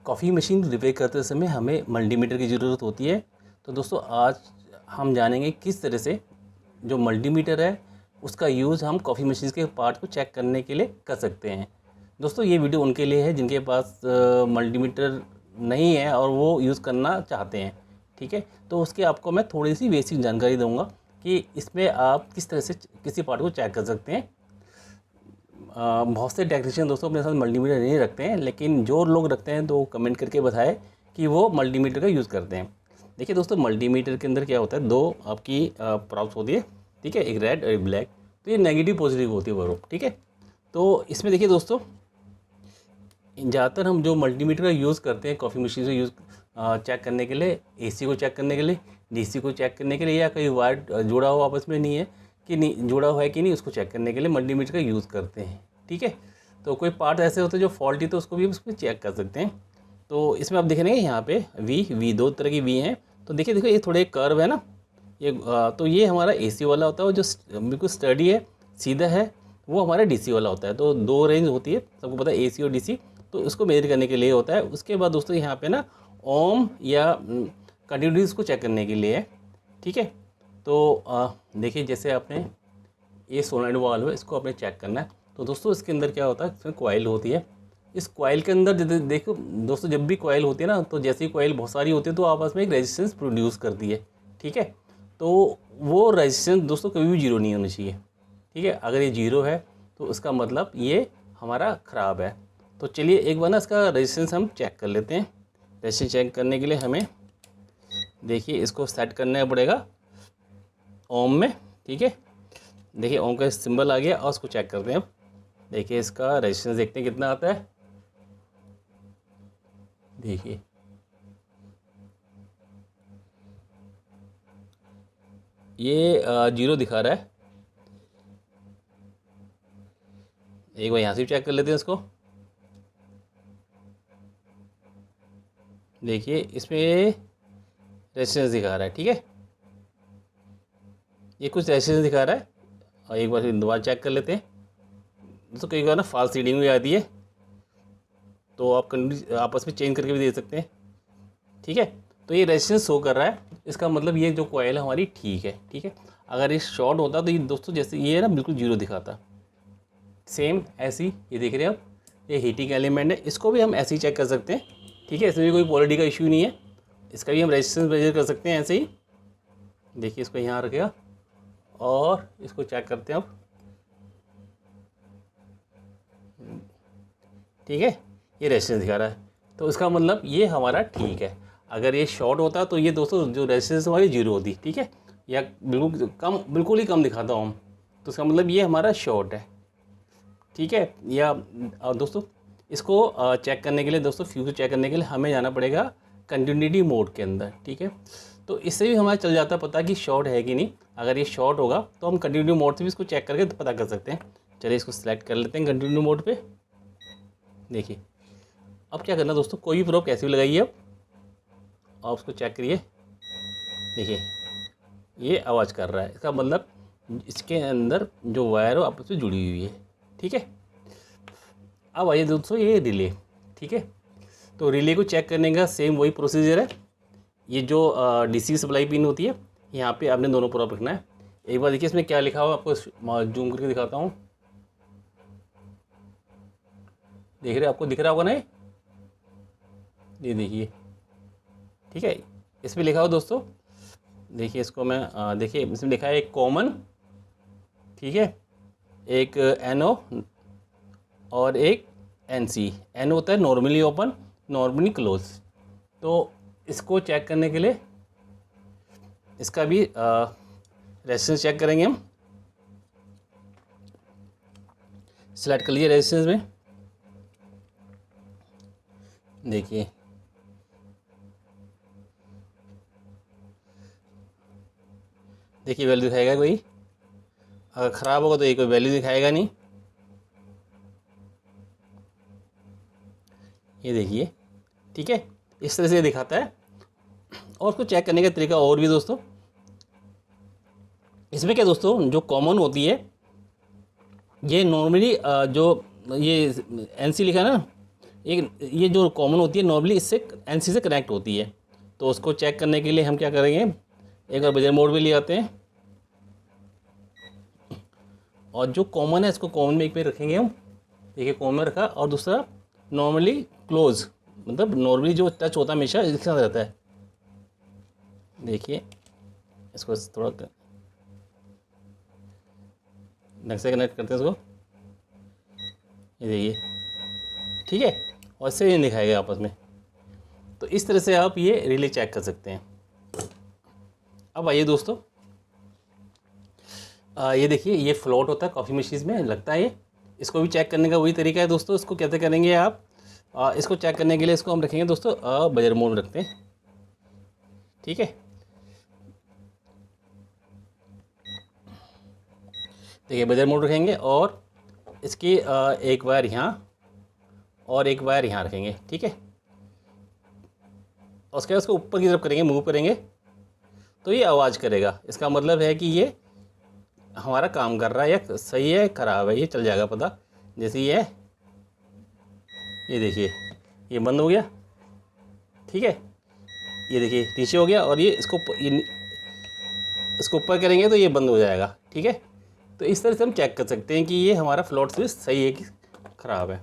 Coffee machine repair करते समय हमें मल्टीमीटर की ज़रूरत होती है। तो दोस्तों आज हम जानेंगे किस तरह से जो मल्टीमीटर है उसका यूज़ हम कॉफ़ी मशीन के पार्ट को चेक करने के लिए कर सकते हैं। दोस्तों ये वीडियो उनके लिए है जिनके पास मल्टीमीटर नहीं है और वो यूज़ करना चाहते हैं। ठीक है, तो उसके आपको मैं थोड़ी सी बेसिक जानकारी दूंगा कि इसमें आप किस तरह से किसी पार्ट को चेक कर सकते हैं। बहुत से टेक्नीशियन दोस्तों अपने साथ मल्टीमीटर नहीं रखते हैं, लेकिन जो लोग रखते हैं तो कमेंट करके बताएं कि वो मल्टीमीटर का यूज़ करते हैं। देखिए दोस्तों, मल्टीमीटर के अंदर क्या होता है, दो आपकी प्रॉप्स होती है। ठीक है, एक रेड और एक ब्लैक। तो ये नेगेटिव पॉजिटिव होती है वो। ठीक है, तो इसमें देखिए दोस्तों, ज़्यादातर हम जो मल्टीमीटर का यूज़ करते हैं कॉफ़ी मशीन से यूज़ चेक करने के लिए, एसी को चेक करने के लिए, डीसी को चेक करने के लिए, या कहीं वायर जुड़ा हुआ आपस में नहीं है कि नहीं जुड़ा हुआ है कि नहीं, उसको चेक करने के लिए मल्टीमीटर का यूज़ करते हैं। ठीक है, तो कोई पार्ट ऐसे होते हैं जो फॉल्टी, तो उसको भी हम उसमें चेक कर सकते हैं। तो इसमें आप देखेंगे यहाँ पे वी दो तरह की वी हैं। तो देखिए देखो, ये थोड़े कर्व है ना, ये तो ये हमारा एसी वाला होता है, और जो बिल्कुल स्टडी है, सीधा है, वो हमारा डीसी वाला होता है। तो दो रेंज होती है, सबको पता है, एसी और डीसी। तो उसको मेजर करने के लिए होता है। उसके बाद दोस्तों यहाँ पे ना ओम या कंटिन्यूटीज को चेक करने के लिए है। ठीक है, तो देखिए जैसे आपने ये सोलेनॉइड वाल्व है, इसको आपने चेक करना है। तो दोस्तों इसके अंदर क्या होता है, इसमें कॉइल होती है। इस कॉइल के अंदर देखो दोस्तों, जब भी कॉइल होती है ना, तो जैसे ही कॉइल बहुत सारी होती है तो आपस में एक रेजिस्टेंस प्रोड्यूस करती है। ठीक है, तो वो रेजिस्टेंस दोस्तों कभी भी जीरो नहीं होना चाहिए। ठीक है, अगर ये जीरो है तो उसका मतलब ये हमारा ख़राब है। तो चलिए एक बार ना इसका रेजिस्टेंस हम चेक कर लेते हैं। रेजिस्टेंस चेक करने के लिए हमें देखिए इसको सेट करना पड़ेगा ओम में। ठीक है, देखिए ओम का सिंबल आ गया और उसको चेक करते हैं। अब देखिए इसका रेजिस्टेंस देखते हैं कितना आता है। देखिए ये जीरो दिखा रहा है। एक बार यहाँ से भी चेक कर लेते हैं इसको। देखिए इसमें रेजिस्टेंस दिखा रहा है। ठीक है, ये कुछ रेजिस्टेंस दिखा रहा है। और एक बार फिर दोबारा चेक कर लेते हैं। दोस्तों कई बार ना फॉल्स रीडिंग भी आती है, तो आप आपस में चेंज करके भी दे सकते हैं। ठीक है, तो ये रेजिस्टेंस शो कर रहा है, इसका मतलब ये जो कॉइल है हमारी ठीक है। ठीक है, अगर ये शॉर्ट होता तो ये दोस्तों जैसे ये ना बिल्कुल जीरो दिखाता। सेम ऐसी ये देख रहे हैं आप, ये हीटिंग एलिमेंट है, इसको भी हम ऐसे ही चेक कर सकते हैं। ठीक है, इसमें भी कोई क्वालिटी का इशू नहीं है। इसका भी हम रेजिस्टेंस मेजर कर सकते हैं ऐसे ही। देखिए इसको यहाँ रखेगा और इसको चेक करते हैं अब। ठीक है, ये रेजिस्टेंस दिखा रहा है, तो इसका मतलब ये हमारा ठीक है। अगर ये शॉर्ट होता तो ये दोस्तों जो रेजिस्टेंस हमारी जीरो होती। ठीक है, या बिल्कुल ही कम दिखाता हूँ, तो इसका मतलब ये हमारा शॉर्ट है। ठीक है, या दोस्तों इसको चेक करने के लिए, दोस्तों फ्यूज चेक करने के लिए हमें जाना पड़ेगा कंटिन्यूटी मोड के अंदर। ठीक है, तो इससे भी हमारा चल जाता पता कि शॉर्ट है कि नहीं। अगर ये शॉर्ट होगा तो हम कंटिन्यूटी मोड से भी इसको चेक करके पता कर सकते हैं। चलिए इसको सिलेक्ट कर लेते हैं कंटिन्यू मोड पे। देखिए अब क्या करना दोस्तों, कोई भी प्रोब कैसी भी लगाइए अब, और उसको चेक करिए। देखिए ये आवाज़ कर रहा है, इसका मतलब इसके अंदर जो वायर हो आपस में जुड़ी हुई है। ठीक है, अब आइए दोस्तों ये रिले। ठीक है, तो रिले को चेक करने का सेम वही प्रोसीजर है। ये जो डीसी सप्लाई पिन होती है, यहाँ पे आपने दोनों प्रोब रखना है। एक बार देखिए इसमें क्या लिखा हुआ, आपको जूम करके दिखाता हूँ। देख रहे, आपको दिख रहा होगा ना ये देखिए। ठीक है, इसमें लिखा हुआ दोस्तों, देखिए इसको मैं देखिए इसमें लिखा है एक कॉमन, ठीक है, एक एनओ और एक एनसी। एन होता है नॉर्मली ओपन, नॉर्मली क्लोज। तो इसको चेक करने के लिए इसका भी रेजिस्टेंस चेक करेंगे हम। सिलेक्ट कर लीजिए रेजिस्टेंस में। देखिए देखिए वैल्यू दिखाएगा कोई, अगर ख़राब होगा तो ये कोई वैल्यू दिखाएगा नहीं। ये देखिए, ठीक है, इस तरह से दिखाता है। और उसको चेक करने का तरीका और भी दोस्तों, इसमें क्या दोस्तों, जो कॉमन होती है, ये नॉर्मली जो ये एनसी लिखा है ना, एक ये जो कॉमन होती है नॉर्मली इससे एनसी से कनेक्ट होती है। तो उसको चेक करने के लिए हम क्या करेंगे, एक बार बजर मोड में ले आते हैं और जो कॉमन है इसको कॉमन में एक पे रखेंगे हम। देखिए कॉमन में रखा, और दूसरा नॉर्मली क्लोज, मतलब नॉर्मली जो टच होता है हमेशा इसके साथ रहता है। देखिए इसको थोड़ा ढंग से कनेक्ट करते हैं इसको, ये देखिए ठीक है, और इससे ये दिखाएगा आपस में। तो इस तरह से आप ये रिले चेक कर सकते हैं। अब आइए दोस्तों, ये देखिए ये फ्लोट होता है कॉफ़ी मशीन में लगता है ये, इसको भी चेक करने का वही तरीका है दोस्तों। इसको कैसे करेंगे आप, इसको चेक करने के लिए इसको हम रखेंगे दोस्तों बजर मोड रखते हैं, ठीक है। देखिए बजर मोड रखेंगे और इसकी एक वायर यहाँ और एक वायर यहाँ रखेंगे, ठीक है। और उसके बाद उसको ऊपर की तरफ करेंगे, मूव करेंगे तो ये आवाज़ करेगा। इसका मतलब है कि ये हमारा काम कर रहा है या सही है ख़राब है, ये चल जाएगा पता। जैसे ये देखिए ये बंद हो गया, ठीक है। ये देखिए नीचे हो गया, और ये इसको ऊपर करेंगे तो ये बंद हो जाएगा, ठीक है। तो इस तरह से हम चेक कर सकते हैं कि ये हमारा फ्लोट स्विच सही है कि ख़राब है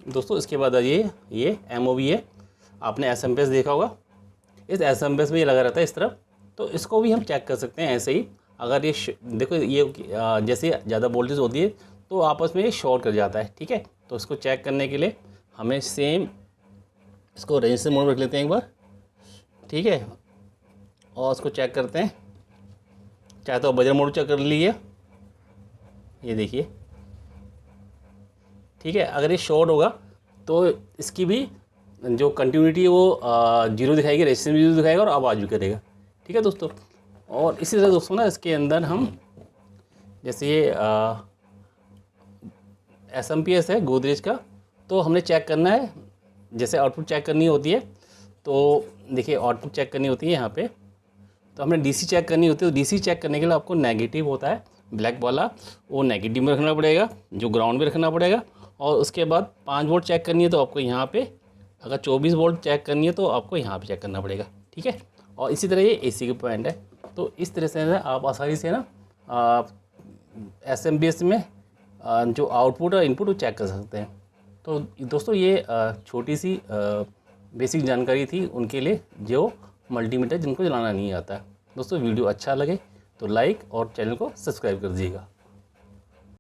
दोस्तों। इसके बाद ये MOV है, आपने SMS देखा होगा, इस SMS में ये लगा रहता है इस तरफ। तो इसको भी हम चेक कर सकते हैं ऐसे ही। अगर ये देखो ये जैसे ज़्यादा वोल्टेज होती है तो आपस में ये शॉर्ट कर जाता है, ठीक है। तो इसको चेक करने के लिए हमें सेम इसको रजिस्टर मोड में रख लेते हैं एक बार, ठीक है। और उसको चेक करते हैं, चाहे तो बजर मोड चेक कर लीजिए, ये देखिए ठीक है। अगर ये शॉर्ट होगा तो इसकी भी जो कंटिन्यूटी है वो 0 दिखाएगी, रेजिस्टेंस भी 0 दिखाएगा और आवाज़ भी करेगा, ठीक है दोस्तों। और इसी तरह दोस्तों ना इसके अंदर हम जैसे ये SMPS है गोदरेज का, तो हमने चेक करना है, जैसे आउटपुट चेक करनी होती है। तो देखिए आउटपुट चेक करनी होती है यहाँ पे, तो हमने DC चेक करनी होती है। तो DC चेक करने के लिए आपको नेगेटिव होता है ब्लैक वाला, वो नेगेटिव में रखना पड़ेगा, जो ग्राउंड में रखना पड़ेगा। और उसके बाद 5 वोल्ट चेक करनी है तो आपको यहाँ पे, अगर 24 वोल्ट चेक करनी है तो आपको यहाँ पे चेक करना पड़ेगा, ठीक है। और इसी तरह ये AC के पॉइंट है। तो इस तरह से आप आसानी से ना SMPS में जो आउटपुट और इनपुट वो चेक कर सकते हैं। तो दोस्तों ये छोटी सी बेसिक जानकारी थी उनके लिए जो मल्टीमीटर जिनको चलाना नहीं आता है। दोस्तों वीडियो अच्छा लगे तो लाइक और चैनल को सब्सक्राइब कर दीजिएगा।